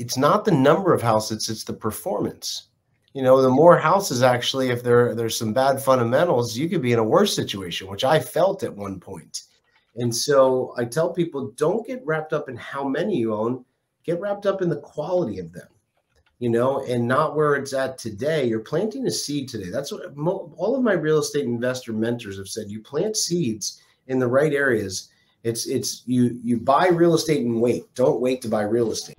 it's not the number of houses, it's the performance. You know, the more houses, actually, if there's some bad fundamentals, you could be in a worse situation, which I felt at one point. And so I tell people, don't get wrapped up in how many you own, get wrapped up in the quality of them, you know, and not where it's at today. You're planting a seed today. That's what all of my real estate investor mentors have said. You plant seeds in the right areas. It's you buy real estate and wait. Don't wait to buy real estate.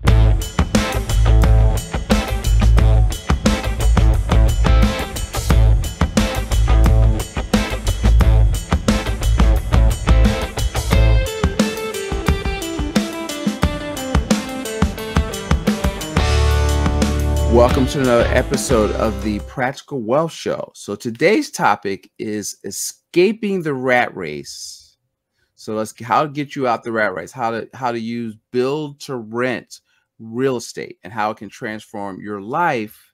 Welcome to another episode of the Practical Wealth Show. So today's topic is escaping the rat race. So how to get you out the rat race, how to use build to rent real estate and how it can transform your life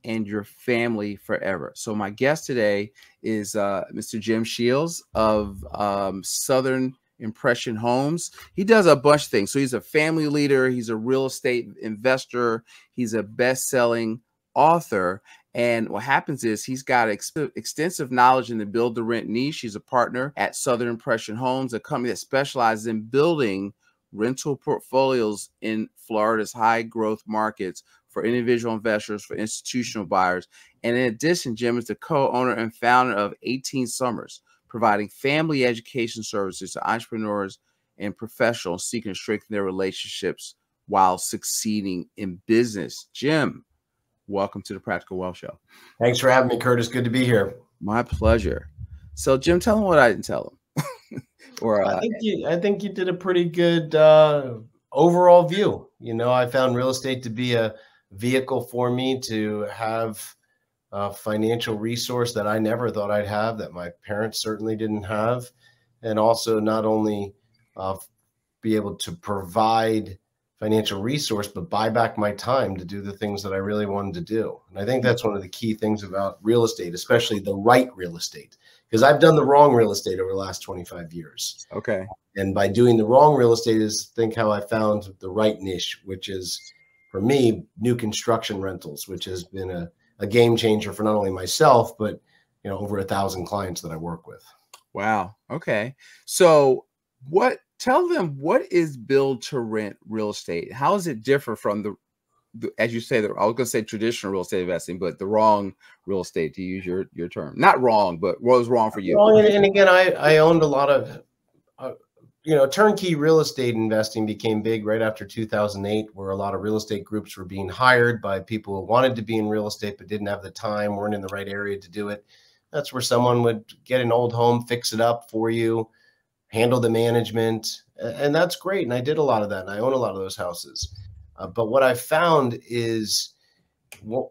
and your family forever. So my guest today is Mr. Jim Shiels of Southern Impression Homes. He does a bunch of things. So he's a family leader. He's a real estate investor. He's a best-selling author. And what happens is he's got extensive knowledge in the build to rent niche. He's a partner at Southern Impression Homes, a company that specializes in building rental portfolios in Florida's high growth markets for individual investors, for institutional buyers. And in addition, Jim is the co-owner and founder of 18 Summers, providing family education services to entrepreneurs and professionals seeking to strengthen their relationships while succeeding in business. Jim, welcome to the Practical Wealth Show. Thanks for having me, Curtis. Good to be here. My pleasure. So, Jim, tell him what I didn't tell him. I think you did a pretty good overall view. You know, I found real estate to be a vehicle for me to have a financial resource that I never thought I'd have, that my parents certainly didn't have, and also not only be able to provide financial resource, but buy back my time to do the things that I really wanted to do. And I think that's one of the key things about real estate, especially the right real estate, because I've done the wrong real estate over the last 25 years. Okay. And by doing the wrong real estate is think how I found the right niche, which is for me, new construction rentals, which has been a game changer for not only myself, but, you know, over 1,000 clients that I work with. Wow. Okay. So tell them, what is build to rent real estate? How is it differ from the as you say, I was going to say traditional real estate investing, but the wrong real estate, to use your term? Not wrong, but what was wrong for you? Well, and again, I owned a lot of, turnkey real estate investing became big right after 2008, where a lot of real estate groups were being hired by people who wanted to be in real estate, but didn't have the time, weren't in the right area to do it. That's where someone would get an old home, fix it up for you, handle the management. And that's great. And I did a lot of that. And I own a lot of those houses. But what I found is a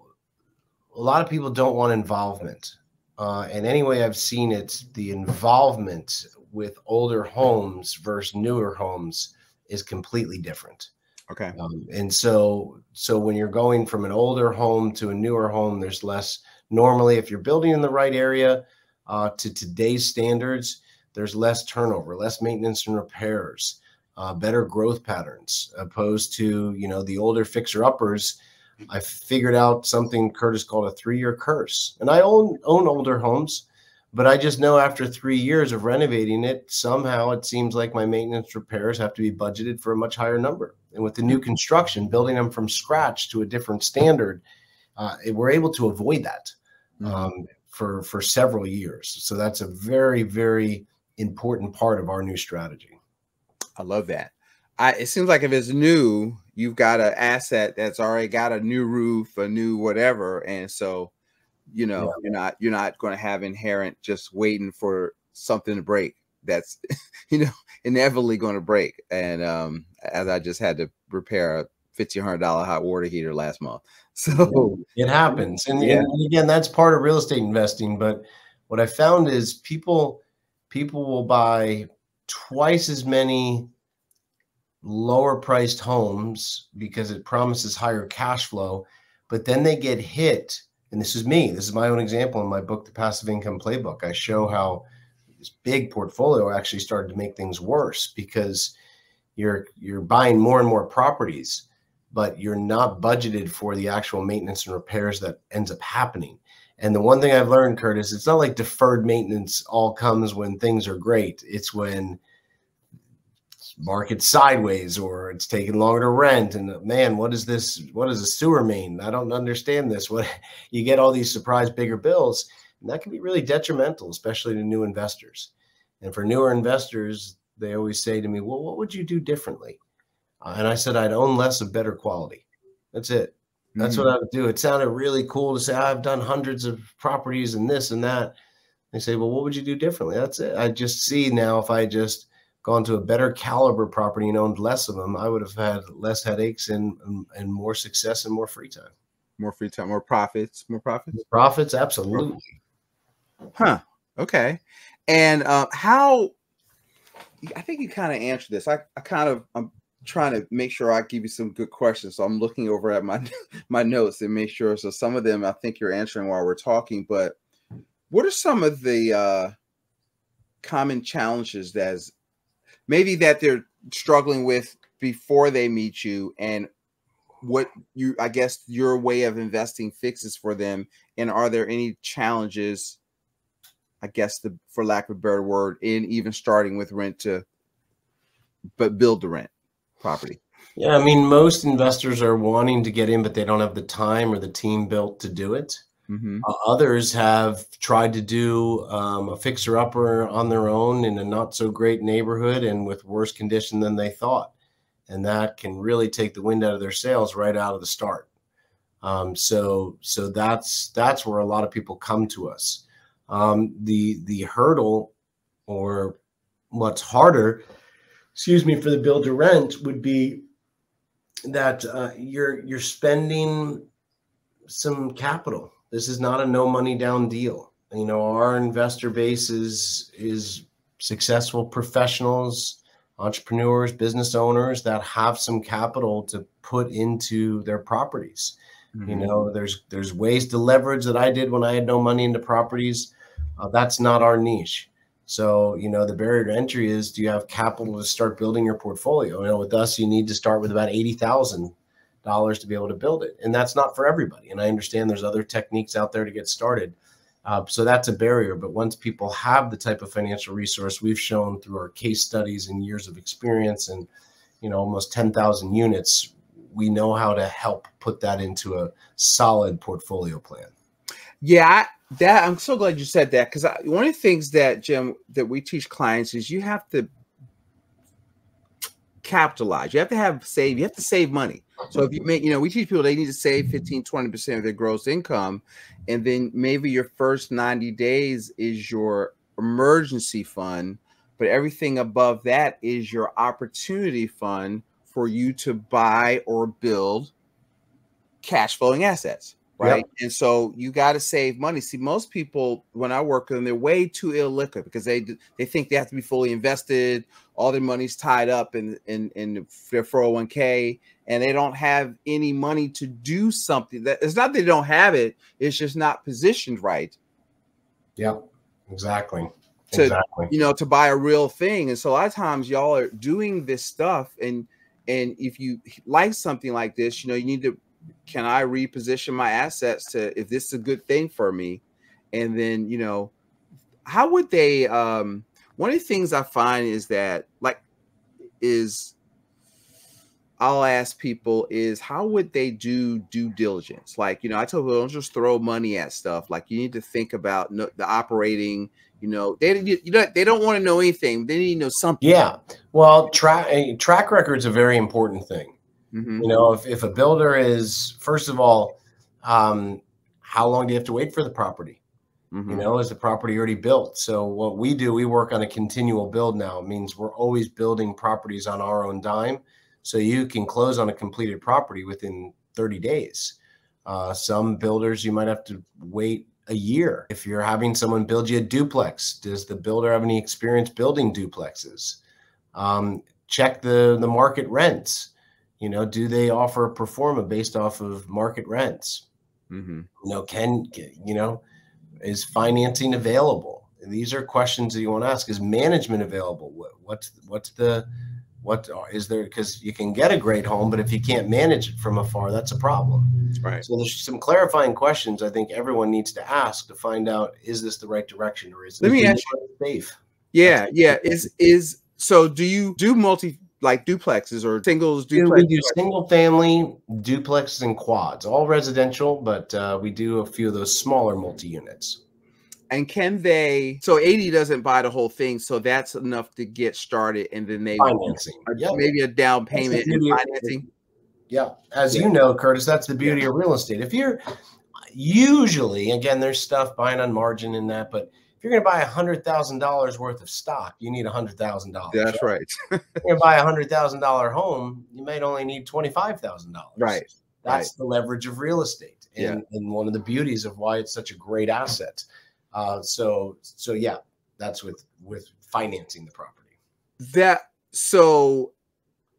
lot of people don't want involvement. And anyway, I've seen it, the involvement with older homes versus newer homes is completely different. Okay. And so when you're going from an older home to a newer home, there's less. Normally, if you're building in the right area to today's standards, there's less turnover, less maintenance and repairs, better growth patterns, opposed to, the older fixer-uppers. I figured out something Curtis called a 3-year curse. And I own older homes, but I just know after 3 years of renovating it, somehow it seems like my maintenance repairs have to be budgeted for a much higher number. And with the new construction, building them from scratch to a different standard, we're able to avoid that for several years. So that's a very, very important part of our new strategy. I love that. It seems like if it's new, you've got an asset that's already got a new roof, a new whatever, and so you're not going to have inherent just waiting for something to break. That's inevitably going to break. And as I just had to repair a $1,500 hot water heater last month, so it happens. And again, that's part of real estate investing. But what I found is people will buy twice as many lower priced homes because it promises higher cash flow, but then they get hit. And this is me. This is my own example in my book, The Passive Income Playbook. I show how this big portfolio actually started to make things worse because you're buying more and more properties, but you're not budgeted for the actual maintenance and repairs that ends up happening. And the one thing I've learned, Curtis, it's not like deferred maintenance all comes when things are great. It's when market's sideways or it's taking longer to rent. And man, what is this? What is a sewer main? I don't understand this. What you get all these surprise bigger bills, and that can be really detrimental, especially to new investors. And for newer investors, they always say to me, well, what would you do differently? And I said, I'd own less of better quality. That's it. That's what I would do. It sounded really cool to say, I've done hundreds of properties and this and that. They say, well, what would you do differently? That's it. I just see now if I just gone to a better caliber property and owned less of them, I would have had less headaches and more success and more free time. More free time, more profits, Profits, absolutely. Huh. Okay. And how, I think you kind of answered this. I'm trying to make sure I give you some good questions. So I'm looking over at my notes and make sure. So some of them I think you're answering while we're talking, but what are some of the common challenges that they're struggling with before they meet you, and what I guess your way of investing fixes for them? And are there any challenges, I guess, for lack of a better word, in even starting with but build to rent property? Yeah, I mean, most investors are wanting to get in, but they don't have the time or the team built to do it. Others have tried to do a fixer-upper on their own in a not so great neighborhood and with worse condition than they thought. And that can really take the wind out of their sails right out of the start. So that's where a lot of people come to us. The hurdle, or what's harder, for the build to rent, would be that you're spending some capital. This is not a no money down deal. You know, our investor base is successful professionals, entrepreneurs, business owners that have some capital to put into their properties. You know, there's ways to leverage that I did when I had no money into properties. That's not our niche. So, you know, the barrier to entry is, do you have capital to start building your portfolio? You know, with us, you need to start with about $80,000 to be able to build it. And that's not for everybody. And I understand there's other techniques out there to get started. So that's a barrier. But once people have the type of financial resource we've shown through our case studies and years of experience and, you know, almost 10,000 units, we know how to help put that into a solid portfolio plan. Yeah, I'm so glad you said that, because one of the things that, Jim, that we teach clients is you have to capitalize. You have to save money. So if you make, you know, we teach people they need to save 15-20% of their gross income, and then maybe your first 90 days is your emergency fund, but everything above that is your opportunity fund for you to buy or build cash flowing assets. Right. Yep. And so you got to save money. See, most people, when I work with them, they're way too illiquid because they think they have to be fully invested. All their money's tied up in their 401k, and they don't have any money to do something. That it's not that they don't have it. It's just not positioned right. Yep, exactly. You know, to buy a real thing. And so a lot of times y'all are doing this stuff, and if you like something like this, you know, you need to, can I reposition my assets to, if this is a good thing for me? And then, you know, how would they, one of the things I find is that, I'll ask people is, how would they do due diligence? Like, you know, I tell people, don't just throw money at stuff. Like, you need to think about the operating, you know, they don't want to know anything. They need to know something. Yeah. Well, track record is a very important thing. You know, if a builder is, first of all, how long do you have to wait for the property? You know, is the property already built? So what we do, we work on a continual build now. It means we're always building properties on our own dime. So you can close on a completed property within 30 days. Some builders, you might have to wait a year. If you're having someone build you a duplex, does the builder have any experience building duplexes? Check the market rents. You know, do they offer a pro forma based off of market rents? You know, is financing available? These are questions that you want to ask. Is management available? What's the What is there? Because you can get a great home, but if you can't manage it from afar, that's a problem. Right. So there's some clarifying questions I think everyone needs to ask to find out, is this the right direction, or is Let this me ask you. safe? Yeah, yeah. So do you do multi like duplexes or singles duplexes? We do single family, duplexes, and quads, all residential, but we do a few of those smaller multi-units. And can they, so 80 doesn't buy the whole thing, so that's enough to get started, and then they Financing. maybe a down payment and financing. Yeah. As you know, Curtis, that's the beauty of real estate. If you're usually, again, there's stuff buying on margin in that, but if you're going to buy $100,000 worth of stock, you need $100,000. That's right. You're going to buy $100,000 home, you might only need $25,000. Right. That's the leverage of real estate, and one of the beauties of why it's such a great asset. So yeah, that's with financing the property. So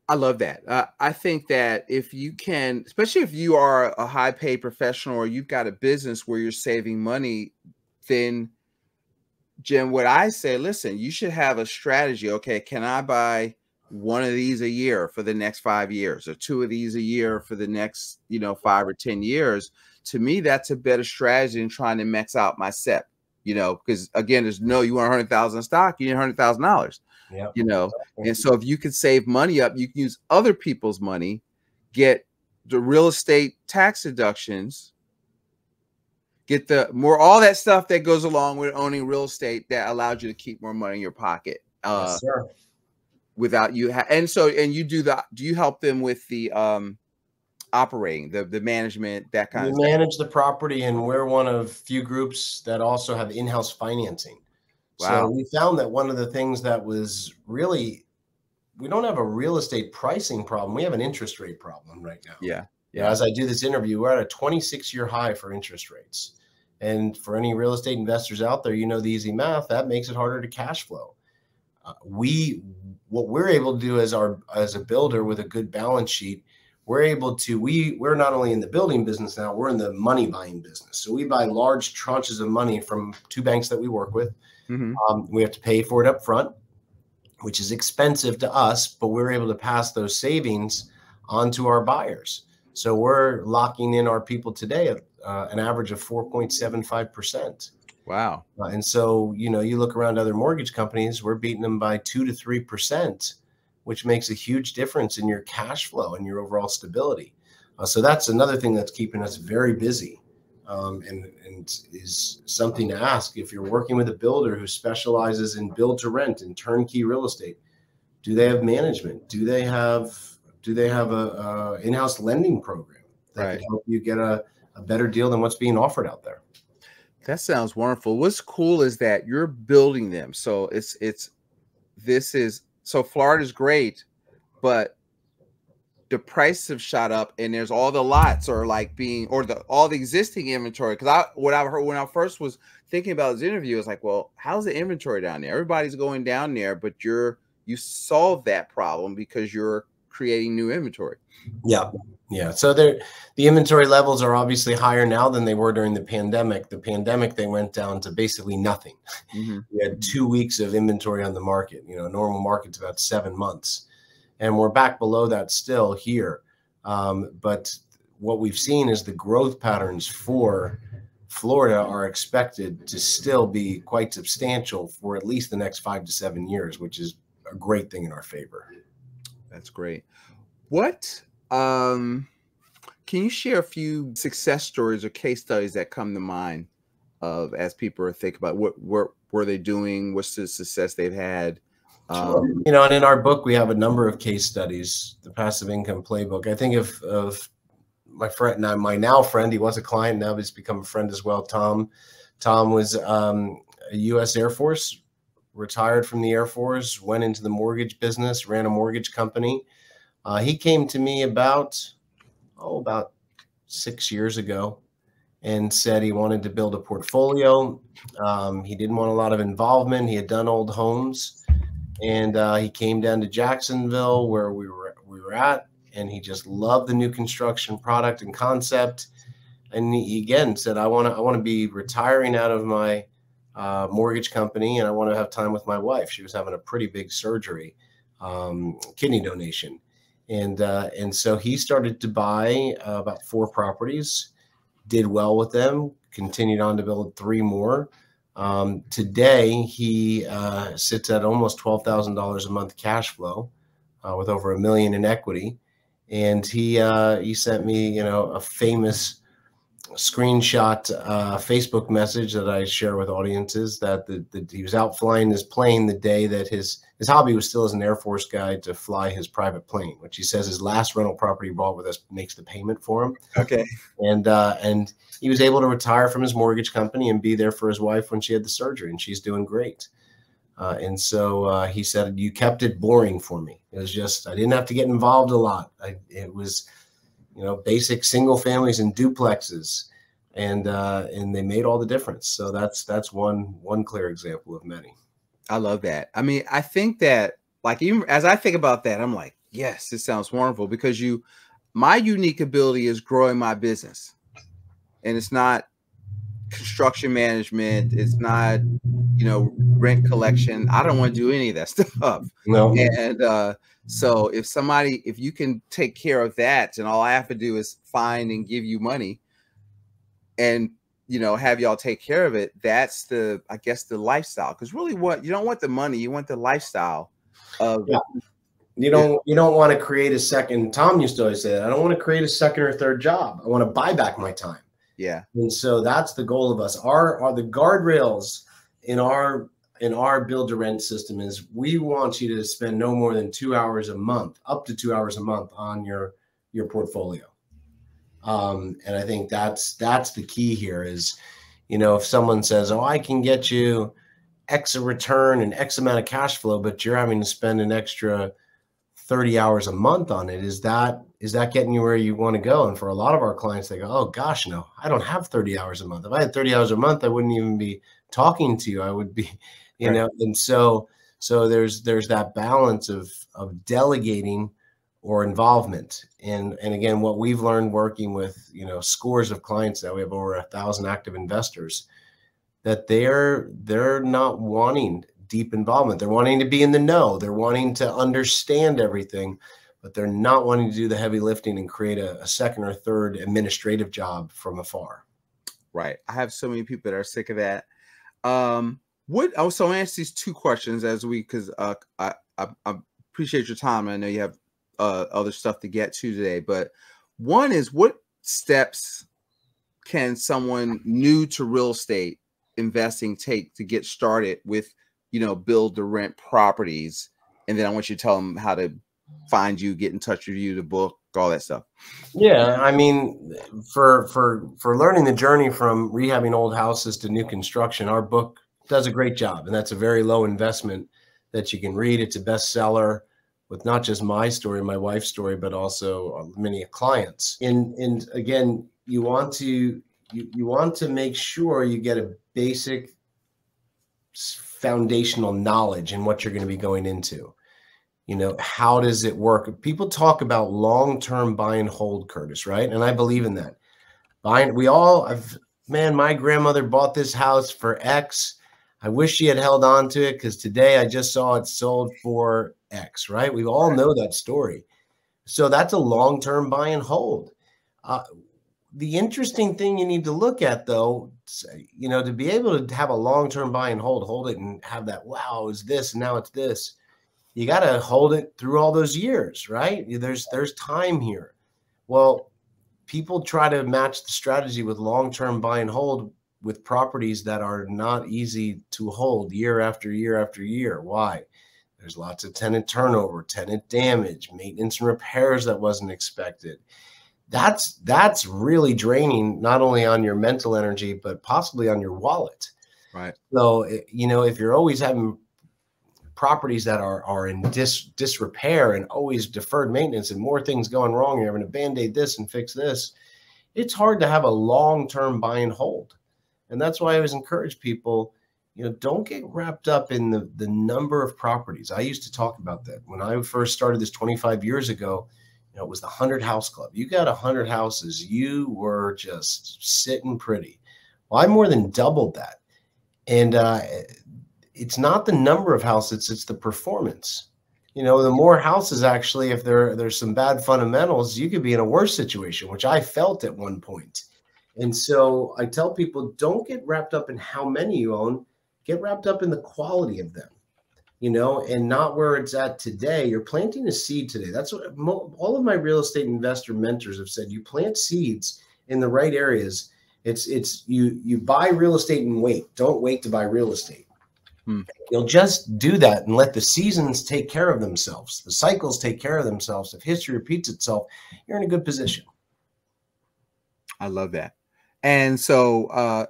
I love that. I think that if you can, especially if you are a high paid professional or you've got a business where you're saving money, then Jim, what I say, listen, you should have a strategy. Okay, can I buy one of these a year for the next 5 years, or two of these a year for the next, 5 or 10 years? To me, that's a better strategy than trying to max out my SEP. Because again, you want 100,000 stock, you need $100,000. Yeah. Exactly. And so if you can save money up, you can use other people's money, get the real estate tax deductions, get all that stuff that goes along with owning real estate that allows you to keep more money in your pocket. Yes, sir. Without you, and you do that. Do you help them with the operating, the management, that kind of stuff? We manage the property, and we're one of few groups that also have in-house financing. Wow. So we found that one of the things that was really, we don't have a real estate pricing problem. We have an interest rate problem right now. Yeah. As I do this interview, we're at a 26-year high for interest rates. And for any real estate investors out there, the easy math, that makes it harder to cash flow. What we're able to do as a builder with a good balance sheet, we're not only in the building business now, we're in the money buying business. So we buy large tranches of money from 2 banks that we work with. Mm-hmm. We have to pay for it up front, which is expensive to us, but we're able to pass those savings onto our buyers. So we're locking in our people today at an average of 4.75%. Wow. And so, you look around other mortgage companies, we're beating them by 2 to 3%, which makes a huge difference in your cash flow and your overall stability. So that's another thing that's keeping us very busy, and is something to ask. If you're working with a builder who specializes in build to rent and turnkey real estate, do they have management? Do they have a in-house lending program that can help you get a better deal than what's being offered out there? That sounds wonderful. What's cool is that you're building them. So so Florida's great, but the prices have shot up, and there's all the lots are all the existing inventory. Because what I heard when I first was thinking about this interview, I was like, well, how's the inventory down there? Everybody's going down there, but you solve that problem because you're creating new inventory. Yeah. So the inventory levels are obviously higher now than they were during the pandemic. The pandemic, they went down to basically nothing. Mm-hmm. We had 2 weeks of inventory on the market. Normal market's about 7 months, and we're back below that still here. But what we've seen is the growth patterns for Florida are expected to still be quite substantial for at least the next 5 to 7 years, which is a great thing in our favor. That's great. What can you share a few success stories or case studies that come to mind as people are thinking about what were they doing, what's the success they've had? Sure. And in our book we have a number of case studies, the Passive Income Playbook. I think of my friend, my now friend, he was a client, now he's become a friend as well. Tom was a U.S. Air Force, retired from the Air Force, went into the mortgage business, ran a mortgage company. He came to me about 6 years ago and said he wanted to build a portfolio. He didn't want a lot of involvement. He had done old homes, and he came down to Jacksonville where we were at, and he just loved the new construction product and concept. And he again said, I want to be retiring out of my mortgage company, and I want to have time with my wife. She was having a pretty big surgery. kidney donation. And so he started to buy about 4 properties, did well with them, continued on to build 3 more. Today, he sits at almost $12,000 a month cash flow with over $1 million in equity. And he sent me, a famous screenshot Facebook message that I share with audiences that he was out flying his plane the day that his hobby was still as an Air Force guy to fly his private plane, which he says his last rental property he bought with us makes the payment for him. Okay. And he was able to retire from his mortgage company and be there for his wife when she had the surgery, and she's doing great. And so he said, you kept it boring for me. It was just, I didn't have to get involved a lot. It was, basic single families and duplexes, and they made all the difference. So that's one clear example of many. I love that. I mean, I think that, like, even as I think about that, I'm like, yes, this sounds wonderful, because my unique ability is growing my business, and it's not construction management. It's not, rent collection. I don't want to do any of that stuff. No. And so if you can take care of that, and all I have to do is find and give you money and, have y'all take care of it, that's I guess the lifestyle. Because really you don't want the money, you want the lifestyle of. Yeah. You don't want to create a second. Tom used to always say that, I don't want to create a second or third job. I want to buy back my time. Yeah. And so that's the goal of us. Are the guardrails in our build to rent system is we want you to spend no more than 2 hours a month, up to 2 hours a month on your portfolio. And I think that's the key here is, if someone says, oh, I can get you X a return and X amount of cash flow, but you're having to spend an extra 30 hours a month on it, is that getting you where you want to go? And for a lot of our clients, they go, oh gosh, no, I don't have 30 hours a month. If I had 30 hours a month, I wouldn't even be talking to you. I would be, Right. And so there's that balance of delegating or involvement. And again, what we've learned working with, scores of clients now, we have over 1,000 active investors, that they're not wanting deep involvement. They're wanting to be in the know. They're wanting to understand everything, but they're not wanting to do the heavy lifting and create a second or third administrative job from afar. Right. I have so many people that are sick of that. I also answer these 2 questions because I appreciate your time. I know you have other stuff to get to today, but one is, what steps can someone new to real estate investing take to get started with, build to rent properties? And then I want you to tell them how to find you, get in touch with you, the book, all that stuff. Yeah, I mean, for learning the journey from rehabbing old houses to new construction, our book does a great job, and that's a very low investment that you can read. It's a bestseller with not just my story, my wife's story, but also many clients. And again, you want to make sure you get a basic foundational knowledge in what you're going to be going into. How does it work? People talk about long-term buy and hold, Curtis, right? And I believe in that. My grandmother bought this house for X. I wish she had held on to it because today I just saw it sold for X, right? We all know that story. So that's a long-term buy and hold. The interesting thing you need to look at, though, to be able to have a long-term buy and hold it and have that, wow, it was this and now it's this. You got to hold it through all those years, right? There's time here. Well, people try to match the strategy with long-term buy and hold with properties that are not easy to hold year after year after year. Why? There's lots of tenant turnover, tenant damage, maintenance and repairs that wasn't expected. That's really draining, not only on your mental energy, but possibly on your wallet. Right. So, if you're always having properties that are in disrepair and always deferred maintenance and more things going wrong, you're having to band-aid this and fix this, it's hard to have a long-term buy and hold. And that's why I always encourage people, don't get wrapped up in the number of properties. I used to talk about that when I first started this 25 years ago. It was the 100 house club. You got 100 houses, you were just sitting pretty. Well, I more than doubled that. And it's not the number of houses, it's the performance. You know, the more houses, actually, if there's some bad fundamentals, you could be in a worse situation, which I felt at one point. And so I tell people, don't get wrapped up in how many you own, get wrapped up in the quality of them, you know, and not where it's at today. You're planting a seed today. That's what all of my real estate investor mentors have said. You plant seeds in the right areas. You buy real estate and wait. Don't wait to buy real estate. You'll just do that and let the seasons take care of themselves. The cycles take care of themselves. If history repeats itself, you're in a good position. I love that. And so,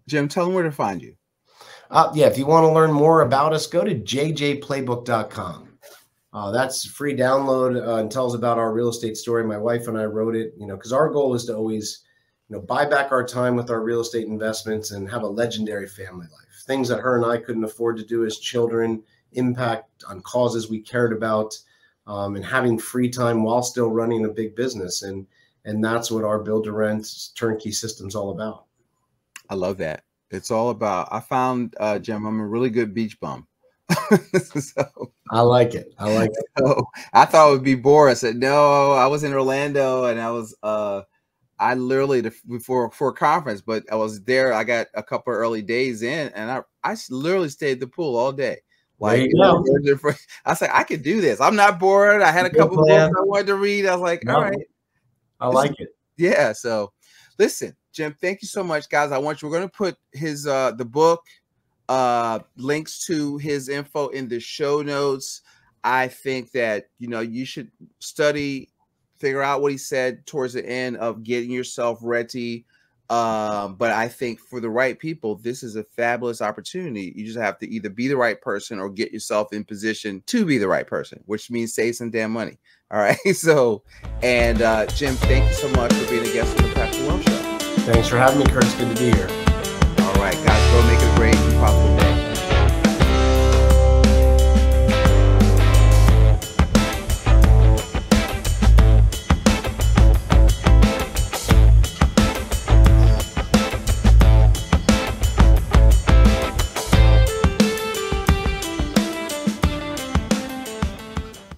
Jim, tell them where to find you. Yeah, if you want to learn more about us, go to jjplaybook.com. That's a free download and tells about our real estate story. My wife and I wrote it, you know, because our goal is to always, you know, buy back our time with our real estate investments and have a legendary family life. Things that her and I couldn't afford to do as children, impact on causes we cared about, and having free time while still running a big business. And that's what our build to rent turnkey system's all about. I love that. It's all about, I found, Jim, I'm a really good beach bum. So, I like it. I like it. So I thought it would be boring. I said, no, I was in Orlando and I was, I literally for a conference, but I was there. I got a couple of early days in, and I literally stayed at the pool all day. Like, I said, I could do this. I'm not bored. I had a couple books I wanted to read. I was like, all right, I like it. Yeah. So, listen, Jim, thank you so much, guys. We're going to put his the book, links to his info in the show notes. I think that, you know, you should study, figure out what he said towards the end of getting yourself ready. But I think for the right people, this is a fabulous opportunity. You just have to either be the right person or get yourself in position to be the right person, which means save some damn money. All right. So, and Jim, thank you so much for being a guest on the Practical Wealth Show. Thanks for having me, Kurt. It's good to be here. All right, guys, go make it a great and profitable day.